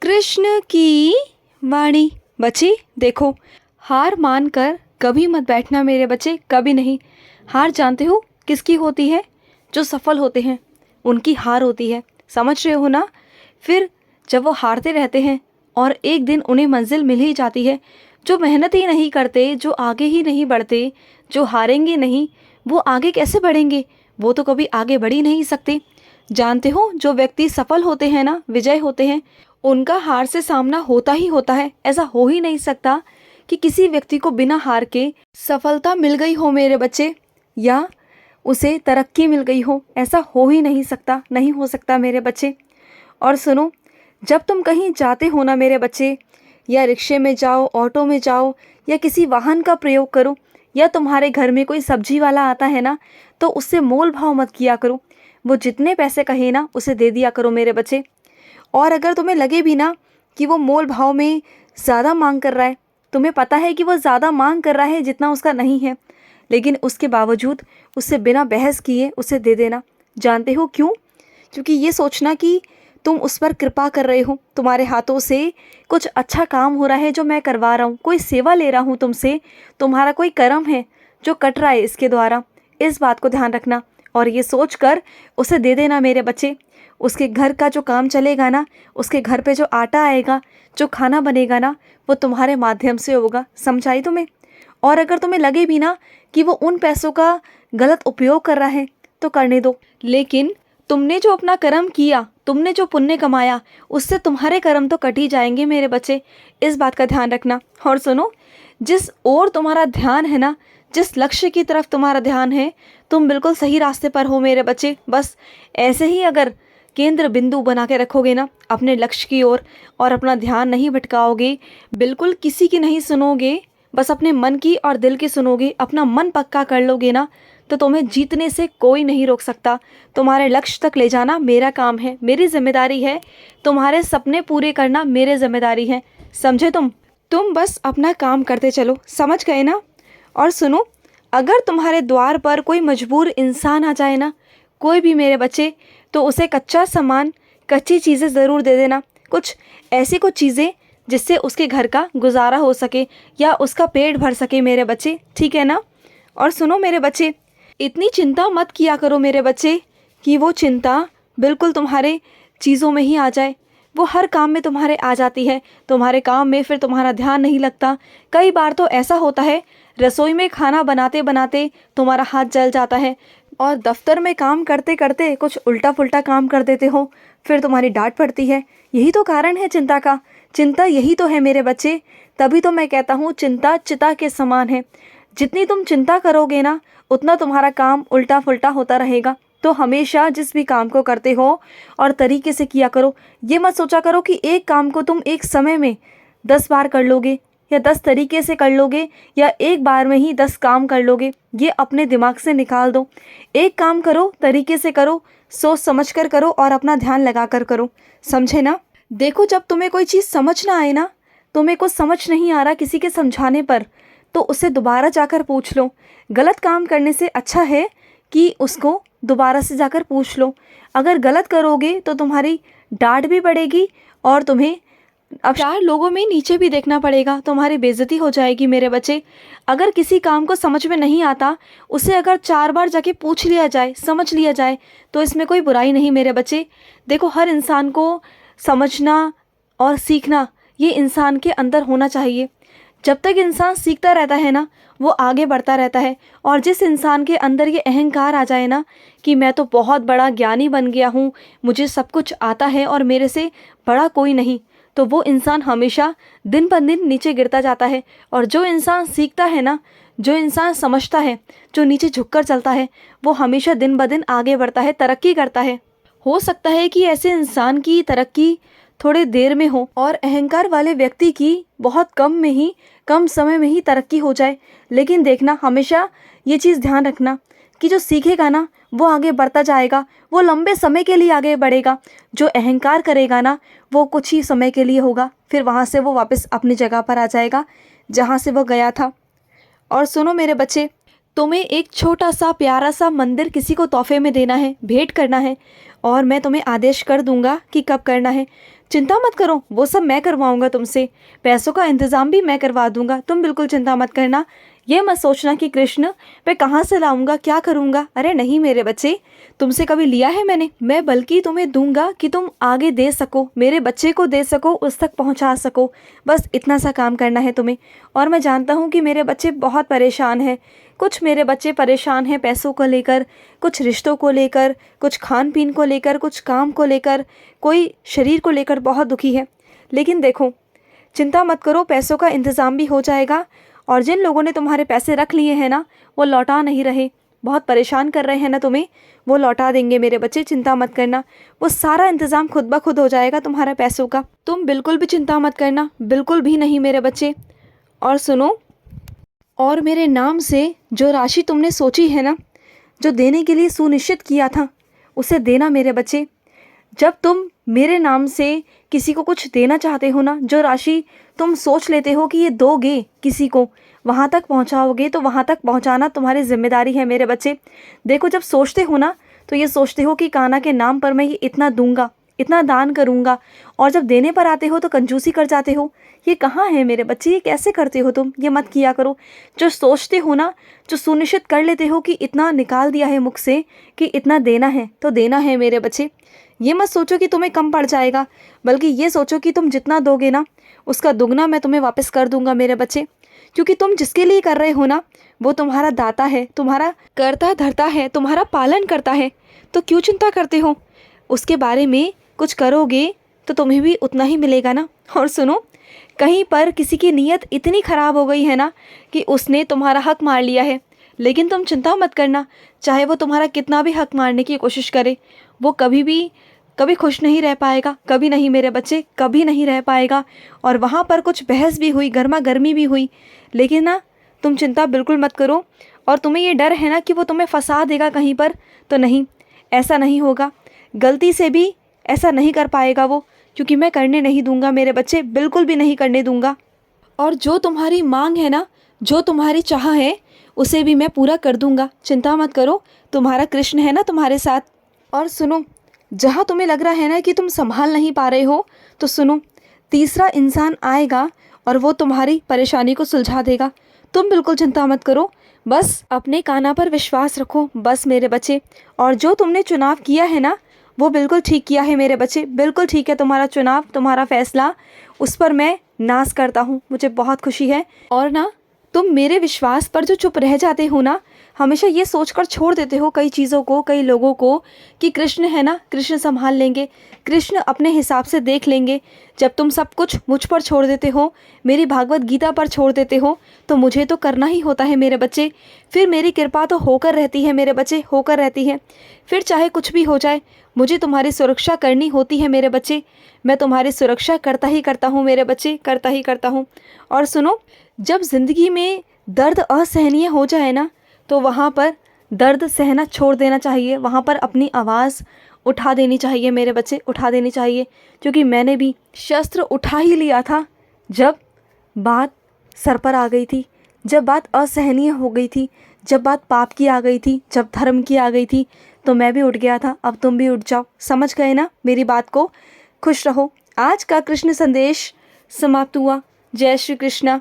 कृष्ण की वाणी। बच्चे देखो, हार मान कर कभी मत बैठना मेरे बच्चे, कभी नहीं। हार जानते हो किसकी होती है? जो सफल होते हैं उनकी हार होती है, समझ रहे हो ना? फिर जब वो हारते रहते हैं और एक दिन उन्हें मंजिल मिल ही जाती है, जो मेहनत ही नहीं करते, जो आगे ही नहीं बढ़ते, जो हारेंगे नहीं, वो आगे कैसे बढ़ेंगे? वो तो कभी आगे बढ़ ही नहीं सकते। जानते हो, जो व्यक्ति सफल होते हैं ना, विजय होते हैं, उनका हार से सामना होता ही होता है। ऐसा हो ही नहीं सकता कि किसी व्यक्ति को बिना हार के सफलता मिल गई हो मेरे बच्चे, या उसे तरक्की मिल गई हो। ऐसा हो ही नहीं सकता, नहीं हो सकता मेरे बच्चे। और सुनो, जब तुम कहीं जाते हो ना मेरे बच्चे, या रिक्शे में जाओ, ऑटो में जाओ, या किसी वाहन का प्रयोग करो, या तुम्हारे घर में कोई सब्जी वाला आता है ना, तो उससे मोल भाव मत किया करो। वो जितने पैसे कहे ना उसे दे दिया करो मेरे बच्चे। और अगर तुम्हें लगे भी ना कि वो मोल भाव में ज़्यादा मांग कर रहा है, तुम्हें पता है कि वो ज़्यादा मांग कर रहा है जितना उसका नहीं है, लेकिन उसके बावजूद उससे बिना बहस किए उसे दे देना। जानते हो क्यों? क्योंकि ये सोचना कि तुम उस पर कृपा कर रहे हो, तुम्हारे हाथों से कुछ अच्छा काम हो रहा है जो मैं करवा रहा हूँ, कोई सेवा ले रहा हूँ तुमसे, तुम्हारा कोई कर्म है जो कट रहा है इसके द्वारा। इस बात को ध्यान रखना और ये सोच कर उसे दे देना मेरे बच्चे। उसके घर का जो काम चलेगा ना, उसके घर पे जो आटा आएगा, जो खाना बनेगा ना, वो तुम्हारे माध्यम से होगा। समझाई तुम्हें? और अगर तुम्हें लगे भी ना कि वो उन पैसों का गलत उपयोग कर रहा है तो करने दो, लेकिन तुमने जो अपना कर्म किया, तुमने जो पुण्य कमाया, उससे तुम्हारे कर्म तो कट ही जाएंगे मेरे बच्चे। इस बात का ध्यान रखना। और सुनो, जिस ओर तुम्हारा ध्यान है ना, जिस लक्ष्य की तरफ तुम्हारा ध्यान है, तुम बिल्कुल सही रास्ते पर हो मेरे बच्चे। बस ऐसे ही अगर केंद्र बिंदु बना के रखोगे ना अपने लक्ष्य की ओर, और अपना ध्यान नहीं भटकाओगे, बिल्कुल किसी की नहीं सुनोगे, बस अपने मन की और दिल की सुनोगे, अपना मन पक्का कर लोगे ना, तो तुम्हें जीतने से कोई नहीं रोक सकता। तुम्हारे लक्ष्य तक ले जाना मेरा काम है, मेरी जिम्मेदारी है। तुम्हारे सपने पूरे करना मेरी जिम्मेदारी है। समझे तुम बस अपना काम करते चलो, समझ गए ना? और सुनो, अगर तुम्हारे द्वार पर कोई मजबूर इंसान आ जाए ना, कोई भी मेरे बच्चे, तो उसे कच्चा सामान, कच्ची चीज़ें ज़रूर दे देना। कुछ ऐसी कुछ चीज़ें जिससे उसके घर का गुजारा हो सके या उसका पेट भर सके मेरे बच्चे, ठीक है ना? और सुनो मेरे बच्चे, इतनी चिंता मत किया करो मेरे बच्चे कि वो चिंता बिल्कुल तुम्हारे चीज़ों में ही आ जाए। वो हर काम में तुम्हारे आ जाती है, तुम्हारे काम में फिर तुम्हारा ध्यान नहीं लगता। कई बार तो ऐसा होता है, रसोई में खाना बनाते बनाते तुम्हारा हाथ जल जाता है, और दफ्तर में काम करते करते कुछ उल्टा पुल्टा काम कर देते हो, फिर तुम्हारी डांट पड़ती है। यही तो कारण है चिंता का। चिंता यही तो है मेरे बच्चे। तभी तो मैं कहता हूँ, चिंता चिता के समान है। जितनी तुम चिंता करोगे ना, उतना तुम्हारा काम उल्टा पुल्टा होता रहेगा। तो हमेशा जिस भी काम को करते हो और तरीके से किया करो। ये मत सोचा करो कि एक काम को तुम एक समय में 10 बार कर लोगे, या 10 तरीके से कर लोगे, या एक बार में ही 10 काम कर लोगे। ये अपने दिमाग से निकाल दो। एक काम करो, तरीके से करो, सोच समझ कर करो, और अपना ध्यान लगा कर करो। समझे ना? देखो, जब तुम्हें कोई चीज़ समझ ना आए ना, तुम्हें कुछ समझ नहीं आ रहा किसी के समझाने पर, तो उससे दोबारा जाकर पूछ लो। गलत काम करने से अच्छा है कि उसको दोबारा से जाकर पूछ लो। अगर गलत करोगे तो तुम्हारी डांट भी पड़ेगी, और तुम्हें अब 4 लोगों में नीचे भी देखना पड़ेगा, तुम्हारी बेइज्जती हो जाएगी मेरे बच्चे। अगर किसी काम को समझ में नहीं आता, उसे अगर 4 बार जाके पूछ लिया जाए, समझ लिया जाए, तो इसमें कोई बुराई नहीं मेरे बच्चे। देखो, हर इंसान को समझना और सीखना ये इंसान के अंदर होना चाहिए। जब तक इंसान सीखता रहता है ना, वो आगे बढ़ता रहता है। और जिस इंसान के अंदर ये अहंकार आ जाए ना कि मैं तो बहुत बड़ा ज्ञानी बन गया हूँ, मुझे सब कुछ आता है और मेरे से बड़ा कोई नहीं, तो वो इंसान हमेशा दिन पर दिन नीचे गिरता जाता है। और जो इंसान सीखता है ना, जो इंसान समझता है, जो नीचे झुककर चलता है, वो हमेशा दिन ब दिन आगे बढ़ता है, तरक्की करता है। हो सकता है कि ऐसे इंसान की तरक्की थोड़े देर में हो, और अहंकार वाले व्यक्ति की बहुत कम समय में ही तरक्की हो जाए। लेकिन देखना, हमेशा ये चीज़ ध्यान रखना कि जो सीखेगा ना, वो आगे बढ़ता जाएगा, वो लंबे समय के लिए आगे बढ़ेगा। जो अहंकार करेगा ना, वो कुछ ही समय के लिए होगा, फिर वहाँ से वो वापस अपनी जगह पर आ जाएगा जहाँ से वो गया था। और सुनो मेरे बच्चे, तुम्हें एक छोटा सा प्यारा सा मंदिर किसी को तोहफे में देना है, भेंट करना है, और मैं तुम्हें आदेश कर दूंगा कि कब करना है। चिंता मत करो, वो सब मैं करवाऊंगा तुमसे। पैसों का इंतज़ाम भी मैं करवा दूंगा, तुम बिल्कुल चिंता मत करना। ये मत सोचना कि कृष्ण मैं कहाँ से लाऊंगा, क्या करूंगा। अरे नहीं मेरे बच्चे, तुमसे कभी लिया है मैंने? मैं बल्कि तुम्हें दूंगा कि तुम आगे दे सको, मेरे बच्चे को दे सको, उस तक पहुंचा सको। बस इतना सा काम करना है तुम्हें। और मैं जानता हूँ कि मेरे बच्चे बहुत परेशान हैं। कुछ मेरे बच्चे परेशान हैं पैसों को लेकर, कुछ रिश्तों को लेकर, कुछ खान पीन को लेकर, कुछ काम को लेकर, कोई शरीर को लेकर बहुत दुखी है। लेकिन देखो, चिंता मत करो, पैसों का इंतज़ाम भी हो जाएगा। और जिन लोगों ने तुम्हारे पैसे रख लिए हैं ना, वो लौटा नहीं रहे, बहुत परेशान कर रहे हैं ना तुम्हें, वो लौटा देंगे मेरे बच्चे, चिंता मत करना। वो सारा इंतज़ाम खुद ब खुद हो जाएगा तुम्हारा पैसों का, तुम बिल्कुल भी चिंता मत करना, बिल्कुल भी नहीं मेरे बच्चे। और सुनो, और मेरे नाम से जो राशि तुमने सोची है ना, जो देने के लिए सुनिश्चित किया था, उसे देना मेरे बच्चे। जब तुम मेरे नाम से किसी को कुछ देना चाहते हो ना, जो राशि तुम सोच लेते हो कि ये दोगे किसी को, वहाँ तक पहुँचाओगे, तो वहाँ तक पहुँचाना तुम्हारी जिम्मेदारी है मेरे बच्चे। देखो, जब सोचते हो ना, तो ये सोचते हो कि कान्हा के नाम पर मैं ये इतना दूंगा, इतना दान करूंगा, और जब देने पर आते हो तो कंजूसी कर जाते हो। ये कहाँ है मेरे बच्चे, ये कैसे करते हो तुम? ये मत किया करो। जो सोचते हो ना, जो सुनिश्चित कर लेते हो कि इतना निकाल दिया है मुख से कि इतना देना है, तो देना है मेरे बच्चे। ये मत सोचो कि तुम्हें कम पड़ जाएगा, बल्कि ये सोचो कि तुम जितना दोगे ना, उसका दुगना मैं तुम्हें वापस कर दूंगा मेरे बच्चे। क्योंकि तुम जिसके लिए कर रहे हो ना, वो तुम्हारा दाता है, तुम्हारा करता धरता है, तुम्हारा पालन करता है। तो क्यों चिंता करते हो? उसके बारे में कुछ करोगे तो तुम्हें भी उतना ही मिलेगा ना। और सुनो, कहीं पर किसी की नीयत इतनी ख़राब हो गई है ना कि उसने तुम्हारा हक मार लिया है, लेकिन तुम चिंता मत करना, चाहे वो तुम्हारा कितना भी हक मारने की कोशिश करे, वो कभी खुश नहीं रह पाएगा, कभी नहीं मेरे बच्चे, कभी नहीं रह पाएगा। और वहाँ पर कुछ बहस भी हुई, गर्मा गर्मी भी हुई, लेकिन ना तुम चिंता बिल्कुल मत करो। और तुम्हें ये डर है ना कि वो तुम्हें फंसा देगा कहीं पर, तो नहीं, ऐसा नहीं होगा। गलती से भी ऐसा नहीं कर पाएगा वो, क्योंकि मैं करने नहीं दूंगा मेरे बच्चे, बिल्कुल भी नहीं करने दूंगा। और जो तुम्हारी मांग है ना, जो तुम्हारी चाह है, उसे भी मैं पूरा कर दूंगा, चिंता मत करो। तुम्हारा कृष्ण है ना तुम्हारे साथ। और सुनो, जहाँ तुम्हें लग रहा है ना कि तुम संभाल नहीं पा रहे हो, तो सुनो, तीसरा इंसान आएगा और वो तुम्हारी परेशानी को सुलझा देगा। तुम बिल्कुल चिंता मत करो, बस अपने कान्हा पर विश्वास रखो, बस मेरे बच्चे। और जो तुमने चुनाव किया है ना, वो बिल्कुल ठीक किया है मेरे बच्चे, बिल्कुल ठीक है तुम्हारा चुनाव, तुम्हारा फैसला, उस पर मैं नाज करता हूँ, मुझे बहुत खुशी है। और ना, तुम मेरे विश्वास पर जो चुप रह जाते हो ना, हमेशा ये सोचकर छोड़ देते हो कई चीज़ों को, कई लोगों को, कि कृष्ण है ना, कृष्ण संभाल लेंगे, कृष्ण अपने हिसाब से देख लेंगे। जब तुम सब कुछ मुझ पर छोड़ देते हो, मेरी भागवत गीता पर छोड़ देते हो, तो मुझे तो करना ही होता है मेरे बच्चे। फिर मेरी कृपा तो होकर रहती है मेरे बच्चे, होकर रहती है। फिर चाहे कुछ भी हो जाए, मुझे तुम्हारी सुरक्षा करनी होती है मेरे बच्चे। मैं तुम्हारी सुरक्षा करता ही करता हूँ मेरे बच्चे, करता ही करता हूँ। और सुनो, जब ज़िंदगी में दर्द असहनीय हो जाए ना, तो वहाँ पर दर्द सहना छोड़ देना चाहिए, वहाँ पर अपनी आवाज़ उठा देनी चाहिए मेरे बच्चे, उठा देनी चाहिए। क्योंकि मैंने भी शस्त्र उठा ही लिया था जब बात सर पर आ गई थी, जब बात असहनीय हो गई थी, जब बात पाप की आ गई थी, जब धर्म की आ गई थी, तो मैं भी उठ गया था। अब तुम भी उठ जाओ, समझ गए ना मेरी बात को? खुश रहो। आज का कृष्ण संदेश समाप्त हुआ। जय श्री कृष्णा।